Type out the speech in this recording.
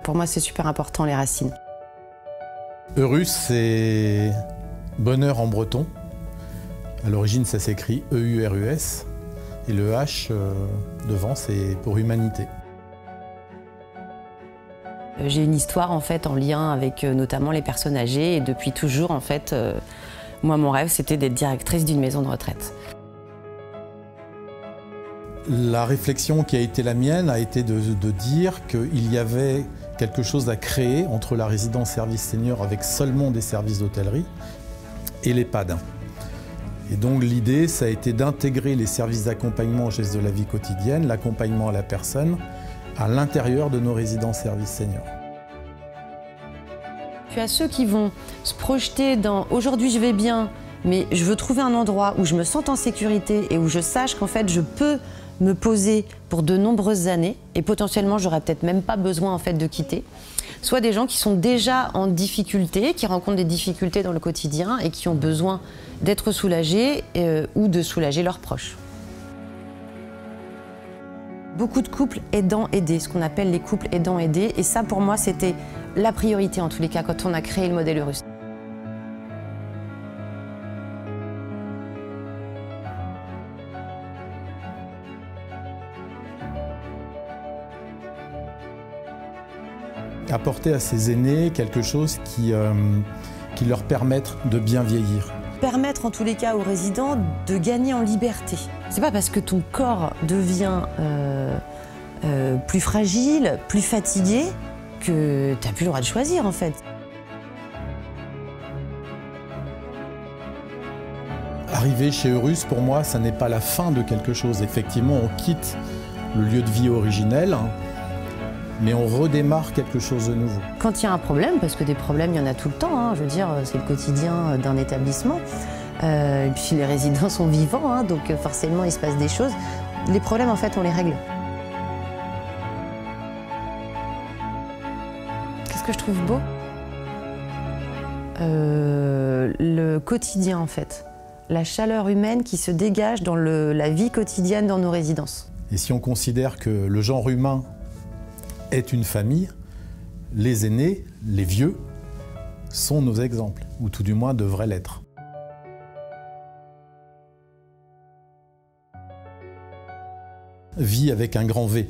pour moi c'est super important les racines. Eurus, c'est bonheur en breton. À l'origine, ça s'écrit E-U-R-U-S. Et le H devant, c'est pour humanité. J'ai une histoire en fait en lien avec notamment les personnes âgées et depuis toujours en fait, moi mon rêve c'était d'être directrice d'une maison de retraite. La réflexion qui a été la mienne a été de dire qu'il y avait quelque chose à créer entre la résidence service senior avec seulement des services d'hôtellerie et l'EHPAD. Et donc l'idée, ça a été d'intégrer les services d'accompagnement aux gestes de la vie quotidienne, l'accompagnement à la personne, à l'intérieur de nos résidences services seniors. Puis à ceux qui vont se projeter dans « aujourd'hui je vais bien, mais je veux trouver un endroit où je me sente en sécurité et où je sache qu'en fait je peux me poser pour de nombreuses années et potentiellement j'aurais peut-être même pas besoin en fait de quitter ». Soit des gens qui sont déjà en difficulté, qui rencontrent des difficultés dans le quotidien et qui ont besoin d'être soulagés ou de soulager leurs proches. Beaucoup de couples aidants-aidés, ce qu'on appelle les couples aidants-aidés, et ça pour moi c'était la priorité en tous les cas quand on a créé le modèle Eurus. Apporter à ces aînés quelque chose qui leur permette de bien vieillir. Permettre en tous les cas aux résidents de gagner en liberté. C'est pas parce que ton corps devient plus fragile, plus fatigué, que tu n'as plus le droit de choisir en fait. Arriver chez Eurus, pour moi, ça n'est pas la fin de quelque chose. Effectivement, on quitte le lieu de vie originel, mais on redémarre quelque chose de nouveau. Quand il y a un problème, parce que des problèmes, il y en a tout le temps, je veux dire, c'est le quotidien d'un établissement, et puis les résidents sont vivants, donc forcément il se passe des choses. Les problèmes, en fait, on les règle. Qu'est-ce que je trouve beau ? Le quotidien, en fait. La chaleur humaine qui se dégage dans la vie quotidienne dans nos résidences. Et si on considère que le genre humain est une famille, les aînés, les vieux, sont nos exemples, ou tout du moins devraient l'être. Vie avec un grand V.